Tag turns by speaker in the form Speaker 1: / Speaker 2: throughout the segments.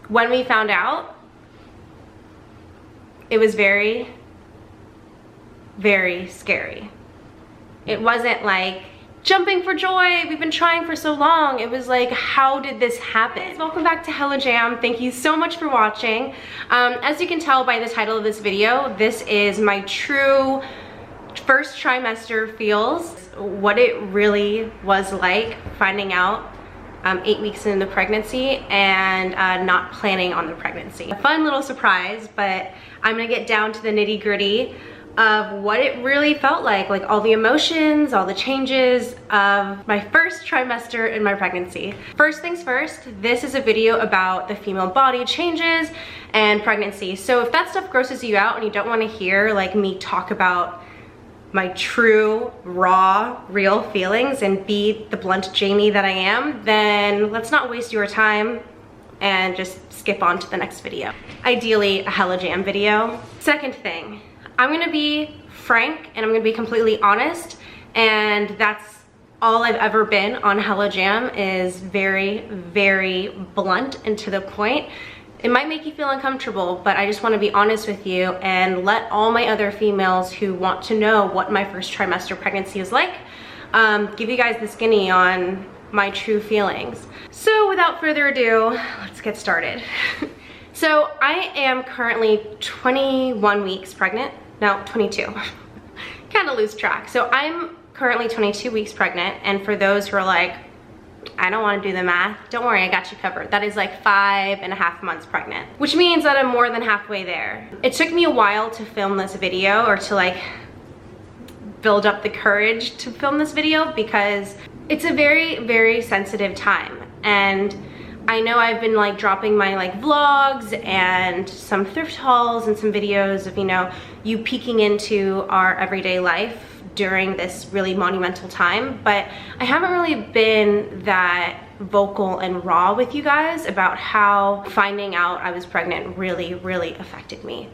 Speaker 1: When we found out, it was very, very scary. It wasn't like jumping for joy, we've been trying for so long. It was like, how did this happen? Welcome back to HellaJam. Thank you so much for watching. As you can tell by the title of this video, this is my true first trimester feels, what it really was like finding out 8 weeks into the pregnancy and not planning on the pregnancy. A fun little surprise, but I'm gonna get down to the nitty-gritty of what it really felt like all the emotions, all the changes of my first trimester in my pregnancy. First things first, this is a video about the female body changes and pregnancy. So if that stuff grosses you out and you don't want to hear me talk about my true, raw, real feelings and be the blunt Jamie that I am, then let's not waste your time and just skip on to the next video. Ideally, a HellaJam video. Second thing, I'm gonna be frank and I'm gonna be completely honest, and that's all I've ever been on HellaJam, is very, very blunt and to the point. It might make you feel uncomfortable, but I just want to be honest with you and let all my other females who want to know what my first trimester pregnancy is like, give you guys the skinny on my true feelings. So without further ado, let's get started. So I am currently 21 weeks pregnant. No, 22. Kind of lose track. So I'm currently 22 weeks pregnant, and for those who are like, I don't want to do the math, don't worry, I got you covered. That is 5.5 months pregnant, which means that I'm more than halfway there. It took me a while to film this video, or to build up the courage to film this video, because it's a very, very sensitive time. And I know I've been dropping my vlogs and some thrift hauls and some videos of, you peeking into our everyday life during this really monumental time, but I haven't really been that vocal and raw with you guys about how finding out I was pregnant really, really affected me.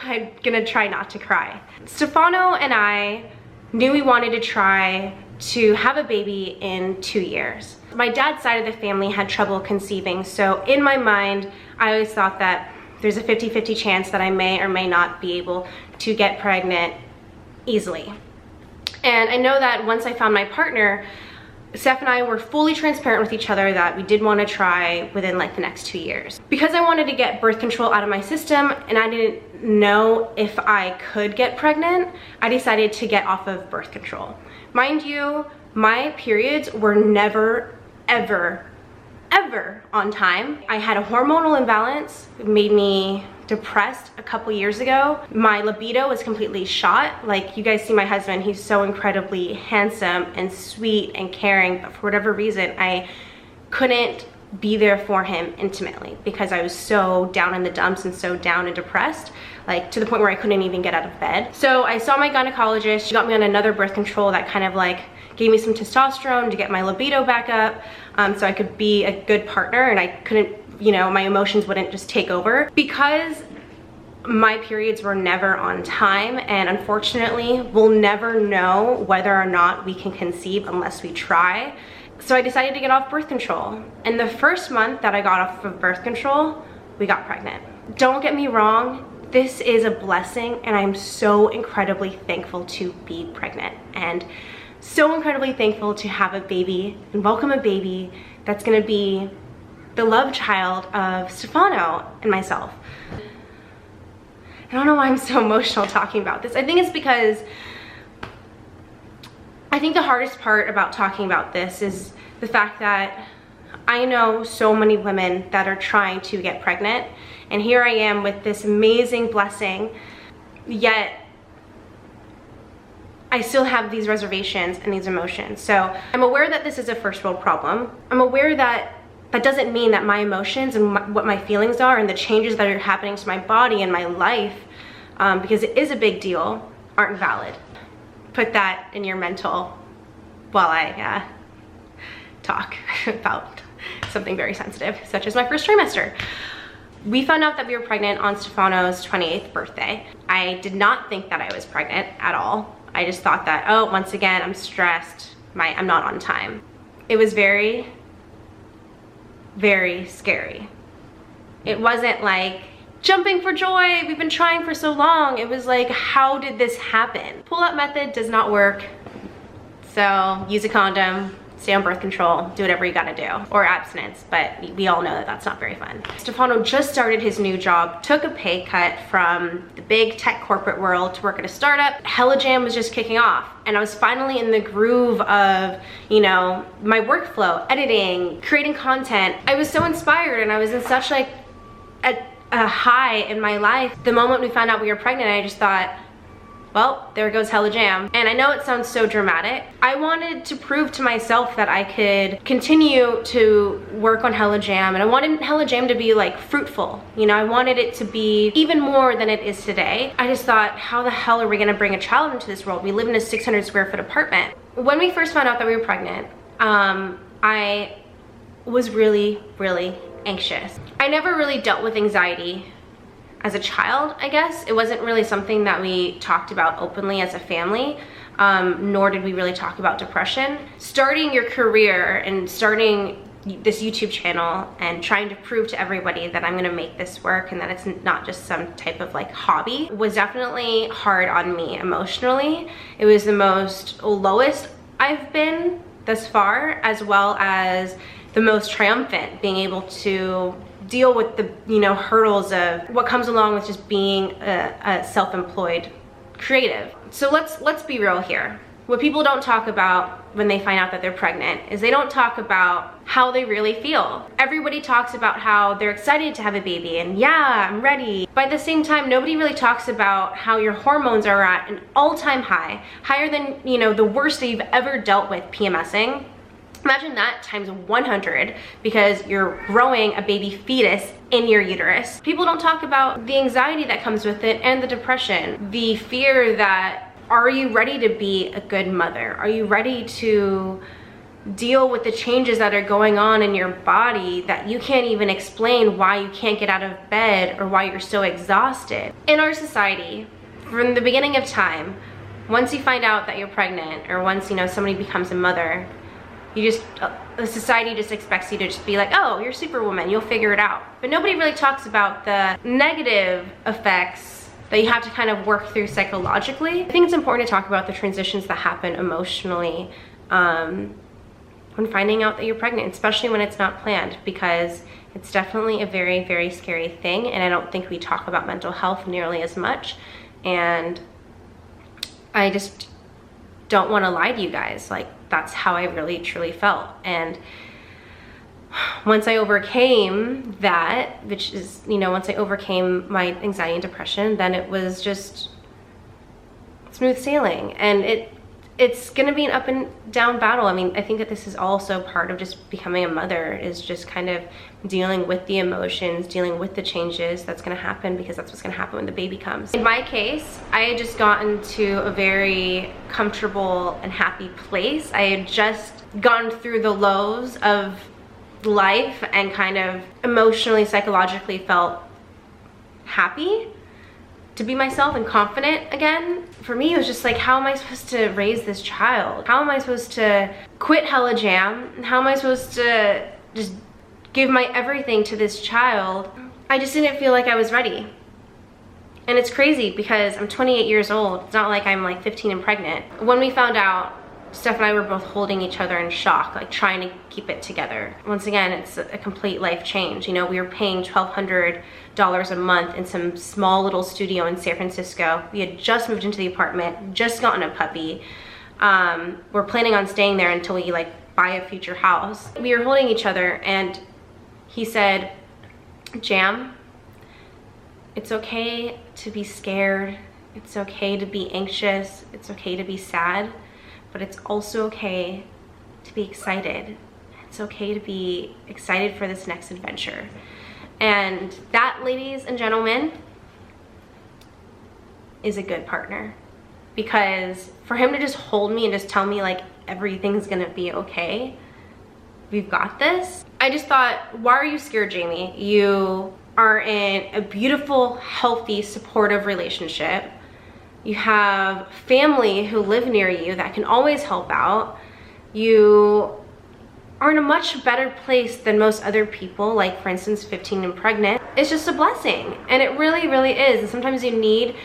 Speaker 1: I'm gonna try not to cry. Stefano and I knew we wanted to try to have a baby in 2 years. My dad's side of the family had trouble conceiving, so in my mind, I always thought that there's a 50-50 chance that I may or may not be able to get pregnant easily. And I know that once I found my partner, Steph and I were fully transparent with each other that we did want to try within the next 2 years. Because I wanted to get birth control out of my system and I didn't know if I could get pregnant, I decided to get off of birth control. Mind you, my periods were never, ever, ever on time. I had a hormonal imbalance. It made me depressed a couple years ago. My libido was completely shot. You guys see my husband, he's so incredibly handsome and sweet and caring, but for whatever reason, I couldn't be there for him intimately because I was so down in the dumps and so down and depressed, to the point where I couldn't even get out of bed. So I saw my gynecologist. She got me on another birth control that kind of gave me some testosterone to get my libido back up, so I could be a good partner and I couldn't, my emotions wouldn't just take over. Because my periods were never on time, and unfortunately we'll never know whether or not we can conceive unless we try. So I decided to get off birth control. And the first month that I got off of birth control, we got pregnant. Don't get me wrong, this is a blessing and I'm so incredibly thankful to be pregnant and so incredibly thankful to have a baby and welcome a baby that's gonna be the love child of Stefano and myself. I don't know why I'm so emotional talking about this. I think it's because I think the hardest part about talking about this is the fact that I know so many women that are trying to get pregnant, and here I am with this amazing blessing, yet I still have these reservations and these emotions. So I'm aware that this is a first world problem. I'm aware that that doesn't mean that my emotions and what my feelings are and the changes that are happening to my body and my life, because it is a big deal, aren't valid. Put that in your mental while I talk about something very sensitive, such as my first trimester. We found out that we were pregnant on Stefano's 28th birthday. I did not think that I was pregnant at all. I just thought that, oh, once again, I'm stressed, I'm not on time. It was very, very scary. It wasn't like jumping for joy, we've been trying for so long. It was like, how did this happen? Pull-out method does not work. So use a condom, stay on birth control, do whatever you gotta do, or abstinence, but we all know that that's not very fun. Stefano just started his new job, took a pay cut from the big tech corporate world to work at a startup. HellaJam was just kicking off, and I was finally in the groove of, you know, my workflow, editing, creating content. I was so inspired, and I was in such like a high in my life. The moment we found out we were pregnant, I just thought, well, there goes HellaJam. And I know it sounds so dramatic. I wanted to prove to myself that I could continue to work on HellaJam, and I wanted HellaJam to be like fruitful. You know, I wanted it to be even more than it is today. I just thought, how the hell are we gonna bring a child into this world? We live in a 600 square foot apartment. When we first found out that we were pregnant, I was really, really anxious. I never really dealt with anxiety as a child, I guess. It wasn't really something that we talked about openly as a family, nor did we really talk about depression. Starting your career and starting this YouTube channel and trying to prove to everybody that I'm gonna make this work and that it's not just some type of like hobby was definitely hard on me emotionally. It was the most lowest I've been thus far, as well as the most triumphant, being able to deal with the, you know, hurdles of what comes along with just being a self-employed creative. So let's be real here. What people don't talk about when they find out that they're pregnant is they don't talk about how they really feel. Everybody talks about how they're excited to have a baby and yeah, I'm ready. But at the same time, nobody really talks about how your hormones are at an all-time high, higher than, you know, the worst that you've ever dealt with, PMSing. Imagine that times 100 because you're growing a baby fetus in your uterus. People don't talk about the anxiety that comes with it and the depression, the fear that, are you ready to be a good mother? Are you ready to deal with the changes that are going on in your body that you can't even explain why you can't get out of bed or why you're so exhausted? In our society, from the beginning of time, once you find out that you're pregnant or once, you know, somebody becomes a mother, you just, the society just expects you to just be like, oh, you're Superwoman, you'll figure it out. But nobody really talks about the negative effects that you have to kind of work through psychologically. I think it's important to talk about the transitions that happen emotionally when finding out that you're pregnant, especially when it's not planned, because it's definitely a very, very scary thing, and I don't think we talk about mental health nearly as much. And I just don't want to lie to you guys. Like, that's how I really truly felt. And once I overcame that, which is, you know, once I overcame my anxiety and depression, then it was just smooth sailing. And it's gonna be an up and down battle. I mean, I think that this is also part of just becoming a mother, is just kind of dealing with the emotions, dealing with the changes that's gonna happen, because that's what's gonna happen when the baby comes. In my case, I had just gotten to a very comfortable and happy place. I had just gone through the lows of life and kind of emotionally, psychologically felt happy to be myself and confident again. For me, it was just like, how am I supposed to raise this child? How am I supposed to quit HellaJam? How am I supposed to just give my everything to this child? I just didn't feel like I was ready. And it's crazy because I'm 28 years old. It's not like I'm like 15 and pregnant. When we found out, Steph and I were both holding each other in shock, like trying to keep it together. Once again, it's a complete life change. You know, we were paying $1,200 a month in some small little studio in San Francisco. We had just moved into the apartment, just gotten a puppy. We're planning on staying there until we like buy a future house. We were holding each other and he said, Jam, it's okay to be scared. It's okay to be anxious. It's okay to be sad. But it's also okay to be excited. It's okay to be excited for this next adventure. And that, ladies and gentlemen, is a good partner. Because for him to just hold me and just tell me like everything's gonna be okay, we've got this. I just thought, why are you scared, Jamie? You are in a beautiful, healthy, supportive relationship. You have family who live near you that can always help out. You are in a much better place than most other people, like for instance 15 and pregnant, it's just a blessing. And it really, really is. And sometimes you need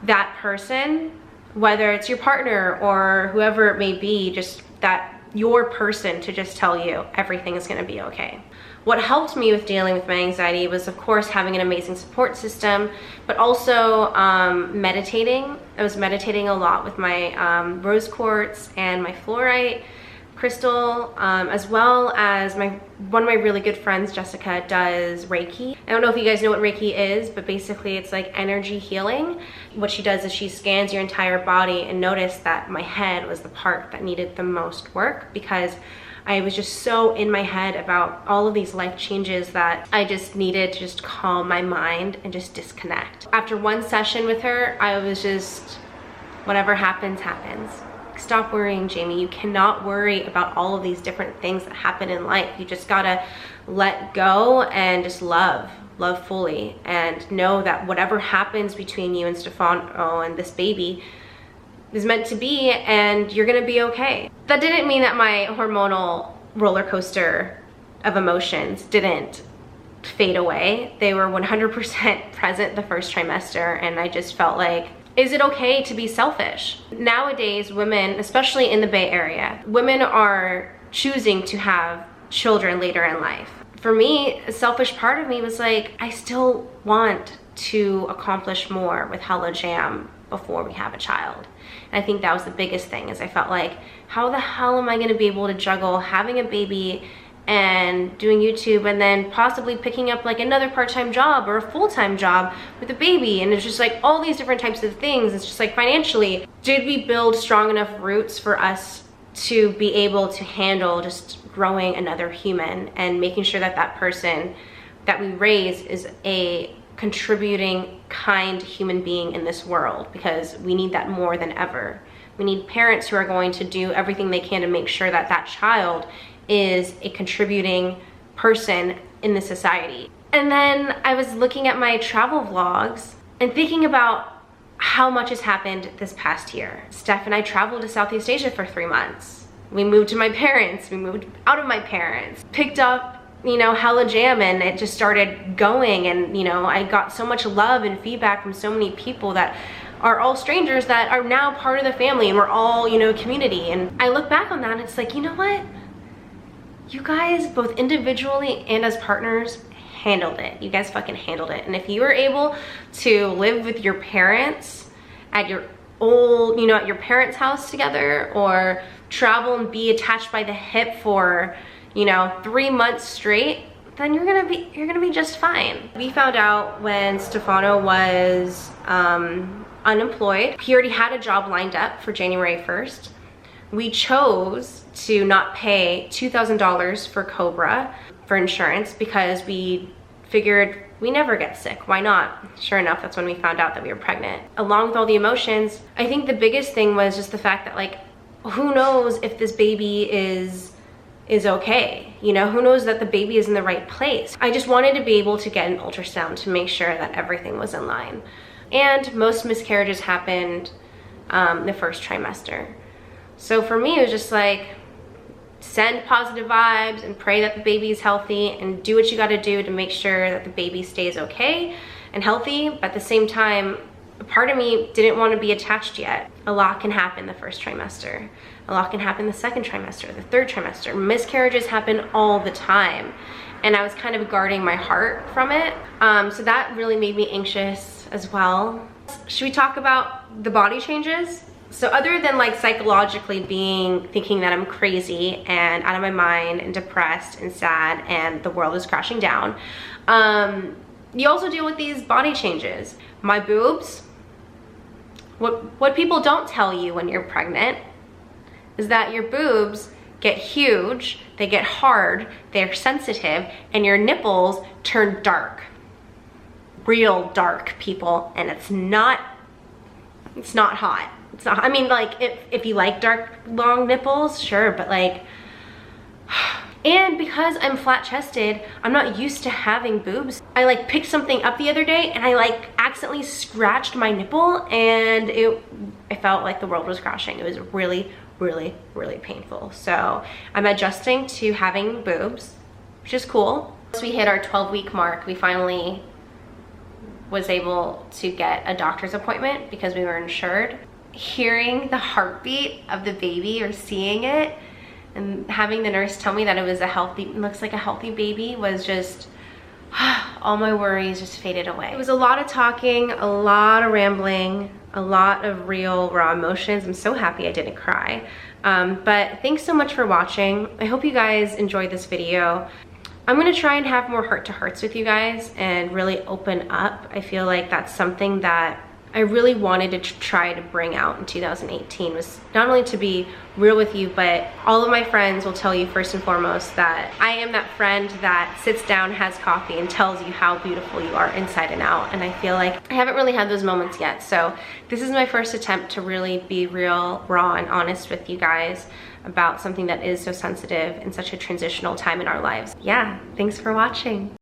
Speaker 1: that person, whether it's your partner or whoever it may be, just that your person to just tell you everything is going to be okay. What helped me with dealing with my anxiety was, of course, having an amazing support system, but also meditating. I was meditating a lot with my rose quartz and my fluorite crystal, as well as one of my really good friends, Jessica, does Reiki. I don't know if you guys know what Reiki is, but basically it's like energy healing. What she does is she scans your entire body, and noticed that my head was the part that needed the most work, because I was just so in my head about all of these life changes that I just needed to just calm my mind and just disconnect. After one session with her, I was just, whatever happens, happens. Stop worrying, Jamie. You cannot worry about all of these different things that happen in life. You just gotta let go and just love fully, and know that whatever happens between you and Stefano and this baby is meant to be, and you're gonna be okay. That didn't mean that my hormonal roller coaster of emotions didn't fade away. They were 100% present the first trimester, and I just felt like, is it okay to be selfish? Nowadays, women, especially in the Bay Area, women are choosing to have children later in life. For me, a selfish part of me was like, I still want to accomplish more with HellaJam before we have a child. And I think that was the biggest thing, is I felt like, how the hell am I gonna be able to juggle having a baby and doing YouTube, and then possibly picking up like another part-time job or a full-time job with a baby? And it's just like all these different types of things. It's just like, financially, did we build strong enough roots for us to be able to handle just growing another human and making sure that that person that we raise is a contributing, kind human being in this world? Because we need that more than ever. We need parents who are going to do everything they can to make sure that that child is a contributing person in the society. And then I was looking at my travel vlogs and thinking about how much has happened this past year. Steph and I traveled to Southeast Asia for 3 months. We moved to my parents, we moved out of my parents, picked up, you know, HellaJam, and it just started going. And, you know, I got so much love and feedback from so many people that are all strangers that are now part of the family, and we're all, you know, community. And I look back on that and it's like, you know what? You guys, both individually and as partners, handled it. You guys fucking handled it. And if you were able to live with your parents at your old, you know, at your parents' house together, or travel and be attached by the hip for, you know, 3 months straight, then you're gonna be just fine. We found out when Stefano was unemployed. He already had a job lined up for January 1st. We chose to not pay $2,000 for Cobra for insurance, because we figured we never get sick. Why not? Sure enough, that's when we found out that we were pregnant. Along with all the emotions, I think the biggest thing was just the fact that, like, who knows if this baby is okay? You know, who knows that the baby is in the right place? I just wanted to be able to get an ultrasound to make sure that everything was in line. And most miscarriages happened the first trimester. So for me, it was just like, send positive vibes and pray that the baby is healthy, and do what you gotta do to make sure that the baby stays okay and healthy. But at the same time, a part of me didn't want to be attached yet. A lot can happen the first trimester. A lot can happen the second trimester, the third trimester. Miscarriages happen all the time. And I was kind of guarding my heart from it. So that really made me anxious as well. Should we talk about the body changes? So other than like psychologically thinking that I'm crazy and out of my mind and depressed and sad and the world is crashing down, you also deal with these body changes. My boobs, what people don't tell you when you're pregnant is that your boobs get huge, they get hard, they're sensitive, and your nipples turn dark. Real dark, people, and it's not hot. It's not, I mean, like, if you like dark, long nipples, sure, but like, and because I'm flat-chested, I'm not used to having boobs. I like picked something up the other day and I like accidentally scratched my nipple, and I felt like the world was crashing. It was really, really, really painful. So I'm adjusting to having boobs, which is cool. Once we hit our 12-week mark, we finally was able to get a doctor's appointment because we were insured. Hearing the heartbeat of the baby or seeing it and having the nurse tell me that it was a healthy, looks like a healthy baby, was just, all my worries just faded away. It was a lot of talking, a lot of rambling, a lot of real raw emotions. I'm so happy I didn't cry. But thanks so much for watching. I hope you guys enjoyed this video. I'm gonna try and have more heart-to-hearts with you guys and really open up. I feel like that's something that I really wanted to try to bring out in 2018, was not only to be real with you, but all of my friends will tell you first and foremost that I am that friend that sits down, has coffee, and tells you how beautiful you are inside and out. And I feel like I haven't really had those moments yet. So this is my first attempt to really be real, raw, and honest with you guys about something that is so sensitive in such a transitional time in our lives. Yeah, thanks for watching.